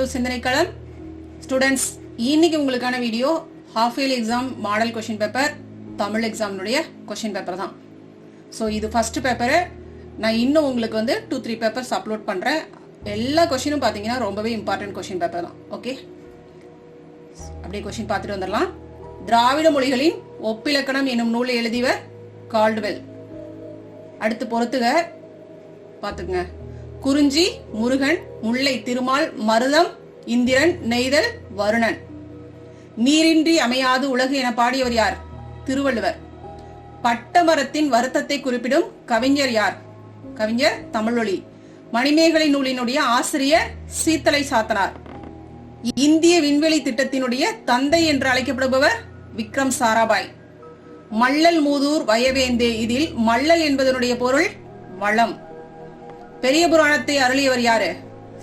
To சிந்தனைக்களம் students. இன்னைக்கு உங்களுக்கான video half yearly exam model question paper Tamil எக்ஸாமினுடைய கொஸ்டின் பேப்பர் தான். ஸோ இது ஃபர்ஸ்ட் பேப்பரு. நான் இன்னும் உங்களுக்கு வந்து 2-3 பேப்பர்ஸ் அப்லோட் பண்ணுறேன். எல்லா கொஸ்டினும் பார்த்தீங்கன்னா ரொம்பவே இம்பார்ட்டன்ட் கொஸ்டின் பேப்பர் தான். ஓகே, அப்படியே கொஸ்டின் பார்த்துட்டு வந்துடலாம். திராவிட மொழிகளின் ஒப்பிலக்கணம் என்னும் நூலை எழுதியவர் கால்டுவெல். அடுத்து பொறுத்துக பார்த்துக்குங்க. குறிஞ்சி முருகன், முல்லை திருமால், மருதம் இந்திரன், நெய்தல் வருணன். நீரின்றி அமையாது உலகு என பாடியவர் யார்? திருவள்ளுவர். பட்டமரத்தின் வருத்தத்தை குறிப்பிடும் கவிஞர் யார்? கவிஞர் தமிழொலி. மணிமேகலை நூலினுடைய ஆசிரியர் சீத்தலை சாத்தனார். இந்திய விண்வெளி திட்டத்தினுடைய தந்தை என்று அழைக்கப்படுபவர் விக்ரம் சாராபாய். மள்ளல் மூதூர் வயவேந்தே. இதில் மள்ளல் என்பதனுடைய பொருள் வளம். பெரிய புராணத்தை அருளியவர் யாரு?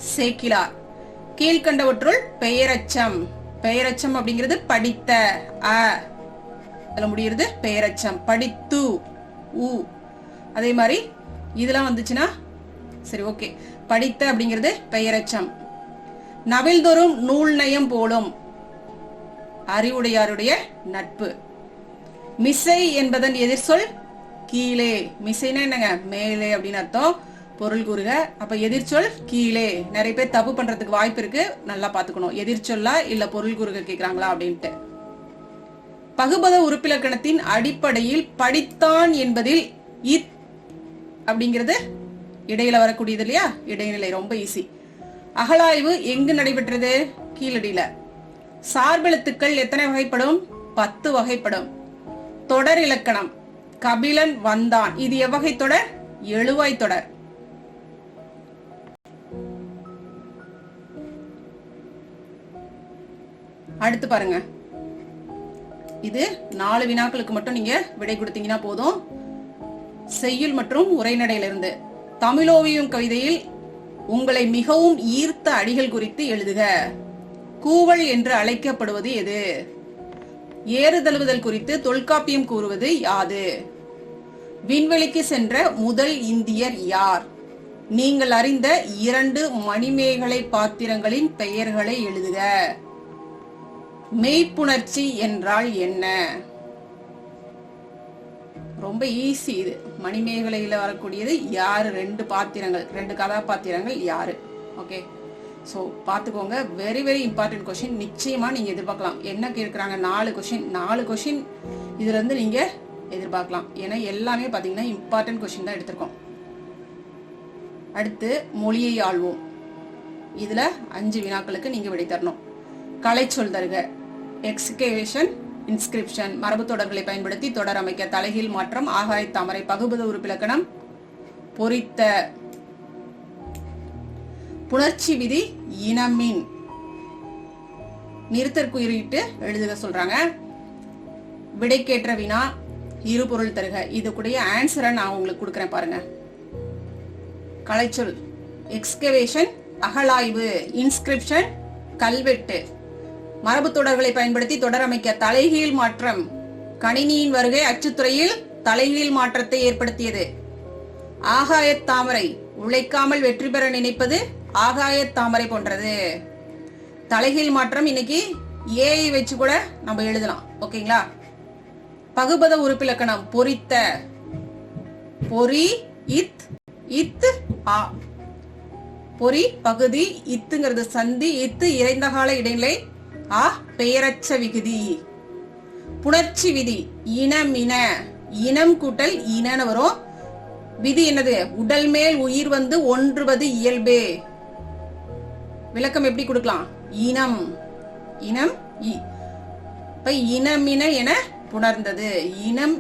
சேக்கிலார். கீழ்கண்டவற்றுள் பெயரச்சம். பெயரச்சம் அப்படிங்கிறது படித்த அதுல முடிகிறது பெயரச்சம். படித்து ஊ. அதே மாதிரி இதெல்லாம் வந்துச்சுன்னா சரி, ஓகே. படித்த அப்படிங்கிறது பெயரச்சம். நவில்தொறும் நூல் நயம் போலும். அறிவுடையாருடைய நட்பு. மிசை என்பதன் எதிர் சொல் கீழே. மிசைனா என்னங்க? மேலே அப்படின்னு அர்த்தம். பொருள் கூறுக. அப்ப எதிர்ச்சொல் கீழே. நிறைய பேர் தப்பு பண்றதுக்கு வாய்ப்பு இருக்கு, நல்லா பாத்துக்கணும். எதிர்ச்சொல்லா இல்ல பொருள் கூறுக கேக்குறாங்களா அப்படின்ட்டு. பகுபத உறுப்பிலக்கணத்தின் அடிப்படையில் படித்தான் என்பதில் இத் அப்படிங்கிறது இடையில வரக்கூடியது இல்லையா? இடைநிலை. ரொம்ப ஈஸி. அகழாய்வு எங்கு நடைபெற்றது? கீழடியில. சார்பெழுத்துக்கள் எத்தனை வகைப்படும்? 10 வகைப்படும். தொடர் இலக்கணம் கபிலன் வந்தான். இது எவ்வகை தொடர்? எழுவாய் தொடர். அடுத்து பாருங்க, இது 4 வினாக்களுக்கு மட்டும் நீங்க விடை கொடுத்தீங்கன்னா போதும். செய்யுள் மற்றும் உரைநடையிலிருந்து. தமிழோவியம் கவிதையில் உங்களை மிகவும் ஈர்த்த அடிகள் குறித்து எழுதுக. கூவல் என்று அழைக்கப்படுவது எது? ஏறுதழுவுதல் குறித்து தொல்காப்பியம் கூறுவது யாது? விண்வெளிக்கு சென்ற முதல் இந்தியர் யார்? நீங்கள் அறிந்த 2 மணிமேகலை பாத்திரங்களின் பெயர்களை எழுதுக. மெய்ப்புணர்ச்சி என்றால் என்ன? ரொம்ப ஈஸி இது. மணிமேகலையில வரக்கூடியது யாரு? 2 பாத்திரங்கள், 2 கதாபாத்திரங்கள் யாரு? ஓகே, சோ பாத்துக்கோங்க. Very very important question. நிச்சயமா நீங்க எதிர்பார்க்கலாம். என்ன கேட்கிறாங்க? 4 கொஸ்டின் இதுல இருந்து நீங்க எதிர்பார்க்கலாம். ஏன்னா எல்லாமே பாத்தீங்கன்னா இம்பார்ட்டன்ட் கொஸ்டின் தான் எடுத்திருக்கோம். அடுத்து மொழியை ஆள்வோம். இதுல 5 வினாக்களுக்கு நீங்க விடை தரணும். கலை சொல் தருக. Excavation, inscription. மரபு தொடர்களை பயன்படுத்தி தொடர் அமைக்க. தலைகீழ் மாற்றம், ஆகாய தாமரை. பகுபத உறுப்பிலக்கணம் பொறித்த. புணர்ச்சி விதி இனமின். நிறுத்தற்குறியிட்டு எழுதுக சொல்றாங்க. விடைக்கேற்ற வினா இருபொருள் தருக. இதுக்குடைய ஆன்சரை நான் உங்களுக்கு கொடுக்கறேன் பாருங்க. கலைச்சொல் எக்ஸ்கவேஷன் அகழாய்வு, இன்ஸ்கிரிப்ஷன் கல்வெட்டு. மரபு தொடர்களை பயன்படுத்தி தொடர் அமைக்க. தலைகீழ் மாற்றம். கணினியின் வருகை அச்சுத்துறையில் தலைகீழ் மாற்றத்தை ஏற்படுத்தியது. ஆகாய தாமரை. உழைக்காமல் வெற்றி பெற நினைப்பது ஆகாய தாமரை போன்றது. தலைகீழ் மாற்றம் இன்னைக்கு ஏஐ வச்சு கூட நம்ம எழுதலாம். ஓகேங்களா? பகுபத உறுப்பிலக்கணம் பொறித்த. பொறி இத் இத் ஆ. பொறி பகுதி, இத்துங்கிறது சந்தி, இத்து இறைந்த கால இடைநிலை, ஆ பெயரச்ச விகுதி. புணர்ச்சி விதி இனமின. இனம் கூட்டல் இனன்னு வரும். விதி என்னது? உடல் மேல் உயிர் வந்து ஒன்றுவது இயல்பே. விளக்கம் எப்படி கொடுக்கலாம்? இனம் இனம் இப்ப இனமின என புணர்ந்தது. இனம்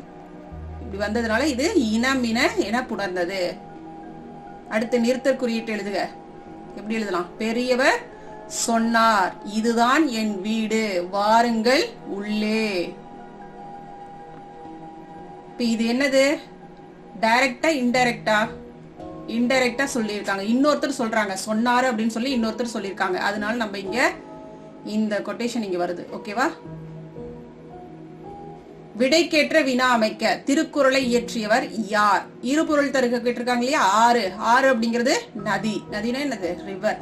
இப்படி வந்ததுனால இது இனமின என புணர்ந்தது. அடுத்து நிறுத்தற் குறியீட்டு எழுதுக. எப்படி எழுதலாம்? பெரியவர் சொன்னார், இதுதான் என் வீடு, வாருங்கள் உள்ளே. இது என்னது? டைரக்டா இன்டைரக்டா? இன்டைரக்டா சொல்லியிருக்காங்க. இன்னொருத்தர் சொல்றாங்க, சொன்னாரு அப்படின்னு சொல்லி இன்னொருத்தர் சொல்லியிருக்காங்க. அதனால நம்ம இங்க இந்த கொட்டேஷன் இங்க வருது. ஓகேவா? விடைக்கேற்ற வினா அமைக்க. திருக்குறளை இயற்றியவர் யார்? இருபொருள் தருக கேட்டிருக்காங்க இல்லையா? ஆறு. ஆறு அப்படிங்கிறது நதி. நதினா என்னது? ரிவர்.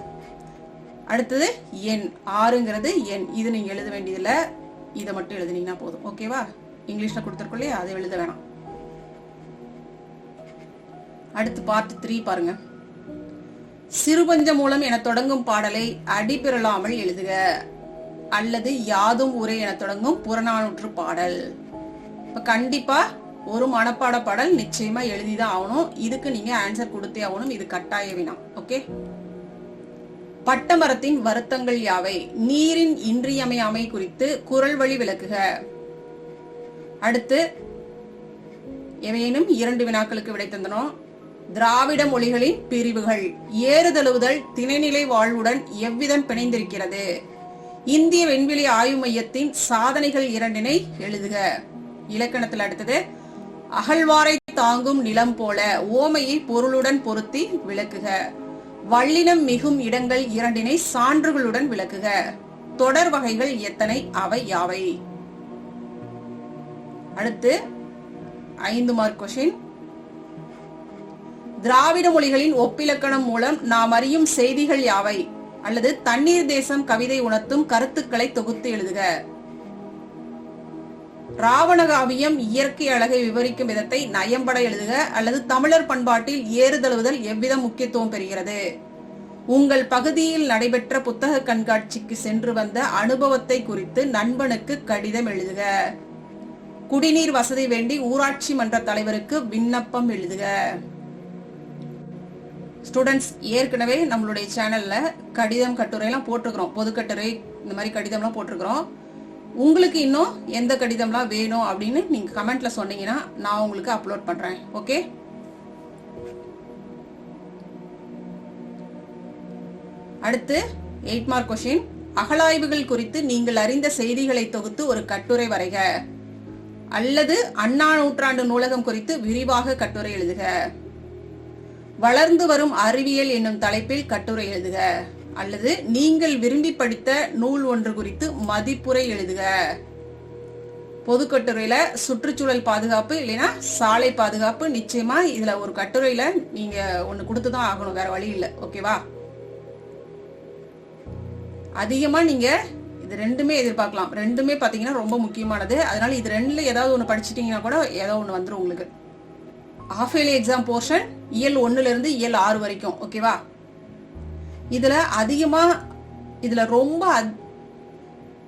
அடுத்தது எண், 6ங்கிறது எண். இது நீங்க எழுத வேண்டியதில்ல, இதை மட்டும் எழுதுனீங்கன்னா போதும். ஓகேவா? இங்கிலீஷ்ல கொடுத்துருக்கோம் இல்லையா, அதை எழுத வேணாம். அடுத்து பார்ட் 3 பாருங்க. சிறுபஞ்ச மூலம் என தொடங்கும் பாடலை அடிபெறலாமல் எழுதுக, அல்லது யாதும் ஊரே என தொடங்கும் புறநானூற்று பாடல். இப்ப கண்டிப்பா ஒரு மனப்பாட பாடல் நிச்சயமா எழுதிதான் ஆகணும். இதுக்கு நீங்க ஆன்சர் கொடுத்தே ஆகணும். இது கட்டாய வினா. ஓகே. பட்டமரத்தின் வருத்தங்கள் யாவை? நீரின் இன்றியமையாமை குறித்து குறள் வழி விளக்குக. அடுத்து எவையேனும் 2 வினாக்களுக்கு விடை தந்தனோம். திராவிட மொழிகளின் பிரிவுகள். ஏறுதழுவுதல் திணைநிலை வாழ்வுடன் எவ்விதம் பிணைந்திருக்கிறது? இந்திய விண்வெளி ஆய்வு மையத்தின் சாதனைகள் 2னை எழுதுக. இலக்கணத்தில் அடுத்தது அகழ்வாரை தாங்கும் நிலம் போல ஓமையை பொருளுடன் பொருத்தி விளக்குக. வள்ளினம் மிகும் இடங்கள் 2னை சான்றுகளுடன் விளக்குக. தொடர் வகைகள் எத்தனை? அவை யாவை? அடுத்து 5 மார்க் கொஸ்டின். திராவிட மொழிகளின் ஒப்பிலக்கணம் மூலம் நாம் அறியும் செய்திகள் யாவை? அல்லது தண்ணீர் தேசம் கவிதை உணர்த்தும் கருத்துக்களை தொகுத்து எழுதுக. ராவணகாவியம் இயற்கை அழகை விவரிக்கும் விதத்தை நயம்பட எழுதுக. அல்லது தமிழர் பண்பாட்டில் ஏறுதழுவுதல் எவ்விதம் முக்கியத்துவம் பெறுகிறது? உங்கள் பகுதியில் நடைபெற்ற புத்தக கண்காட்சிக்கு சென்று வந்த அனுபவத்தை குறித்து நண்பனுக்கு கடிதம் எழுதுக. குடிநீர் வசதி வேண்டி ஊராட்சி மன்ற தலைவருக்கு விண்ணப்பம் எழுதுக. ஸ்டூடெண்ட்ஸ், ஏற்கனவே நம்மளுடைய சேனல்ல கடிதம் கட்டுரை எல்லாம் போட்டிருக்கிறோம். பொதுக்கட்டுரை இந்த மாதிரி கடிதம்லாம் போட்டிருக்கிறோம். உங்களுக்கு இன்னும் எந்த கடிதம்லாம் வேணும் அப்படின்னு நீங்க கமெண்ட்ல சொன்னீங்கன்னா நான் உங்களுக்கு அப்லோட் பண்றேன். ஓகே. அடுத்து 8 மார்க் கொஸ்டின். அகழாய்வுகள் குறித்து நீங்கள் அறிந்த செய்திகளை தொகுத்து ஒரு கட்டுரை வரைக. அல்லது அண்ணா நூற்றாண்டு நூலகம் குறித்து விரிவாக கட்டுரை எழுதுக. வளர்ந்து வரும் அறிவியல் என்னும் தலைப்பில் கட்டுரை எழுதுக. அல்லது நீங்கள் விரும்பி படித்த நூல் ஒன்று குறித்து மதிப்புரை எழுதுக. பொதுக்கட்டுரையில சுற்றுச்சூழல் பாதுகாப்பு இல்லைன்னா சாலை பாதுகாப்பு நிச்சயமா இதுல ஒரு கட்டுரையில நீங்க ஒண்ணு கொடுத்துதான் ஆகணும், வேற வழி இல்லை. ஓகேவா? அதிகமா நீங்க இது 2மே எதிர்பார்க்கலாம். 2மே பாத்தீங்கன்னா ரொம்ப முக்கியமானது. அதனால இது 2ல ஏதாவது ஒண்ணு படிச்சிட்டீங்கன்னா கூட ஏதோ ஒண்ணு வந்துடும் உங்களுக்கு. ஹாஃப் இயர்லி எக்ஸாம் போர்ஷன் இயல் 1ல இருந்து இயல் 6 வரைக்கும். ஓகேவா? இதுல அதிகமா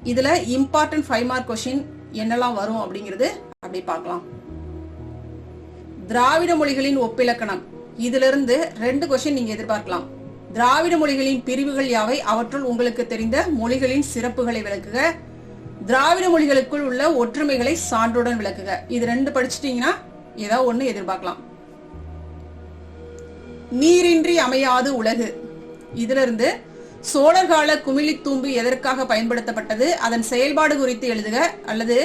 இதுல இம்பார்ட்டன்ட் 5 மார்க் கொஸ்டின் என்னெல்லாம் வரும் அப்படிங்கிறது அப்படி பார்க்கலாம். திராவிட மொழிகளின் ஒப்பிலக்கணம். இதுல இருந்து 2 கொஸ்டின் நீங்க எதிர்பார்க்கலாம். திராவிட மொழிகளின் பிரிவுகள் யாவை? அவற்றுள் உங்களுக்கு தெரிந்த மொழிகளின் சிறப்புகளை விளக்குக. திராவிட மொழிகளுக்குள் உள்ள ஒற்றுமைகளை சான்றுடன் விளக்குக. இது 2 படிச்சிட்டீங்கன்னா ஏதாவது ஒண்ணு எதிர்பார்க்கலாம். நீரின்றி அமையாது உலகு. இதுல இருந்து சோழர் கால குமிழித்தூம்பு எதற்காக பயன்படுத்தப்பட்டது, அதன் செயல்பாடு குறித்து எழுதுக. அல்லது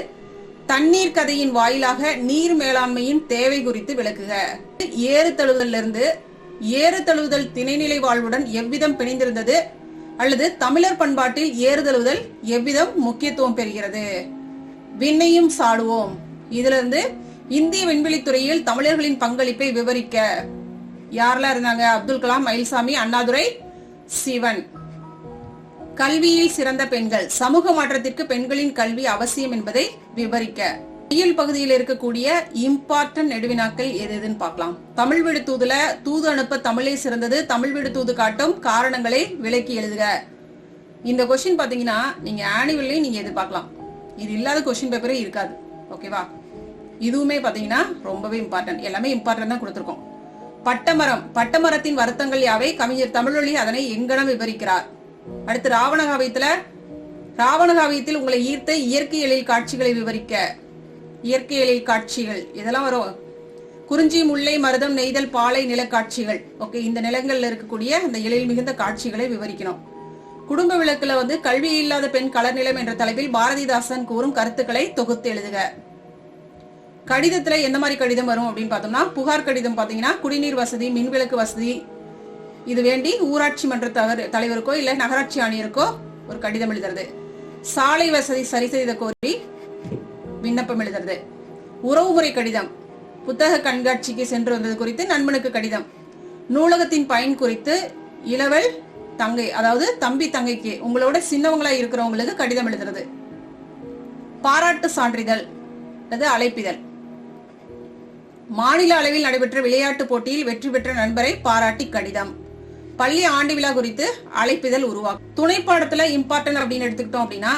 தண்ணீர் கதையின் வாயிலாக நீர் மேலாண்மையின் தேவை குறித்து விளக்குக. ஏறுதழுவுதல் திணைநிலை வாழ்வுடன் எவ்விதம் பிணைந்திருந்தது? அல்லது தமிழர் பண்பாட்டில் ஏறுதழுவுதல் எவ்விதம் முக்கியத்துவம் பெறுகிறது? விண்ணையும் சாடுவோம். இதுல இருந்து இந்திய விண்வெளித்துறையில் தமிழர்களின் பங்களிப்பை விவரிக்க. யாரெல்லாம் இருந்தாங்க? அப்துல் கலாம், மயில்சாமி, அண்ணாதுரை, சிவன். கல்வியில் சிறந்த பெண்கள். சமூக மாற்றத்திற்கு பெண்களின் கல்வி அவசியம் என்பதை விவரிக்க. இயல் பகுதியில் இருக்கக்கூடிய இம்பார்ட்டன்ட் நெடுவினாக்கள் எதுன்னு பார்க்கலாம். தமிழ் வீடு தூதுல தூது அனுப்ப தமிழே சிறந்தது. தமிழ் வீடு தூது காட்டும் காரணங்களை விளக்கி எழுதுக. இந்த கொஸ்டின் பாத்தீங்கன்னா நீங்க ஆனுவல்லையும் நீங்க எதிர்பார்க்கலாம். இது இல்லாத கொஸ்டின் பேப்பரே இருக்காது. ஓகேவா? இதுவுமே பாத்தீங்கன்னா ரொம்பவே இம்பார்ட்டன்ட். எல்லாமே இம்பார்ட்டன்ட் தான் கொடுத்திருக்கோம். பட்டமரம். பட்டமரத்தின் வருத்தங்கள் யாவை? கவிஞர் தமிழொலி அதனை எங்கனம் விவரிக்கிறார். அடுத்து ராவணகாவியத்தில் உங்களை ஈர்த்த இயற்கையலில் காட்சிகளை விவரிக்க. இயற்கையலில் காட்சிகள் இதெல்லாம் வரும். குறிஞ்சி, முல்லை, மருதம், நெய்தல், பாலை நிலக்காட்சிகள். ஓகே, இந்த நிலங்கள்ல இருக்கக்கூடிய அந்த எழில் மிகுந்த காட்சிகளை விவரிக்கணும். குடும்ப விளக்குல கல்வி இல்லாத பெண் கலர் நிலம் என்ற தலைப்பில் பாரதிதாசன் கூறும் கருத்துக்களை தொகுத்து எழுதுக. கடிதத்துல எந்த மாதிரி கடிதம் வரும் அப்படின்னு பார்த்தோம்னா, புகார் கடிதம் பாத்தீங்கன்னா குடிநீர் வசதி, மின்விளக்கு வசதி இது வேண்டி ஊராட்சி மன்ற தலைவருக்கோ இல்ல நகராட்சி ஆணையருக்கோ ஒரு கடிதம் எழுதுறது. சாலை வசதி சரி செய்த கோரி விண்ணப்பம் எழுதுறது. உறவுமுறை கடிதம். புத்தக கண்காட்சிக்கு சென்று வந்தது குறித்து நண்பனுக்கு கடிதம். நூலகத்தின் பயன் குறித்து இளவல் தங்கை, அதாவது தம்பி தங்கைக்கு, உங்களோட சின்னவங்களா இருக்கிறவங்களுக்கு கடிதம் எழுதுறது. பாராட்டு சான்றிதழ் அல்லது அழைப்பிதழ். மாநில அளவில் நடைபெற்ற விளையாட்டு போட்டியில் வெற்றி பெற்ற நண்பரை பாராட்டி கடிதம். பள்ளி ஆண்டு விழா குறித்து அழைப்பிதழ் உருவாக்கும். துணை பாடத்துல இம்பார்ட்டன்ட் அப்படின்னு எடுத்துக்கிட்டோம் அப்படின்னா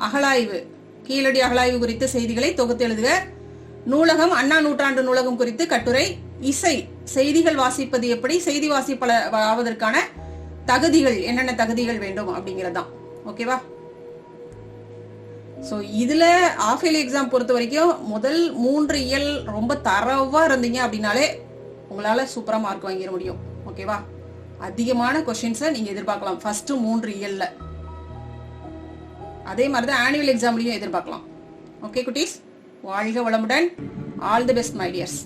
அகழாய்வு, கீழடி அகழாய்வு குறித்த செய்திகளை தொகுத்து எழுதுக. நூலகம், அண்ணா நூற்றாண்டு நூலகம் குறித்து கட்டுரை. இசை, செய்திகள் வாசிப்பது எப்படி, செய்தி வாசிப்பாளருக்கான தகுதிகள், என்னென்ன தகுதிகள் வேண்டும் அப்படிங்கறதுதான். ஓகேவா? சோ இதுல ஆஃப் இயர்லி எக்ஸாம் பொறுத்த வரைக்கும் முதல் 3 இயல் ரொம்ப தரவா இருந்தீங்க அப்படின்னாலே உங்களால சூப்பரா மார்க் வாங்கிட முடியும். ஓகேவா? அதிகமான கொஸ்டின்ஸை நீங்க எதிர்பார்க்கலாம் ஃபர்ஸ்ட் 3 இயல்ல. அதே மாதிரிதான் ஆனுவல் எக்ஸாம்லயும் எதிர்பார்க்கலாம். ஓகே குட்டீஸ், வாழ்க வளமுடன். All the best my tears.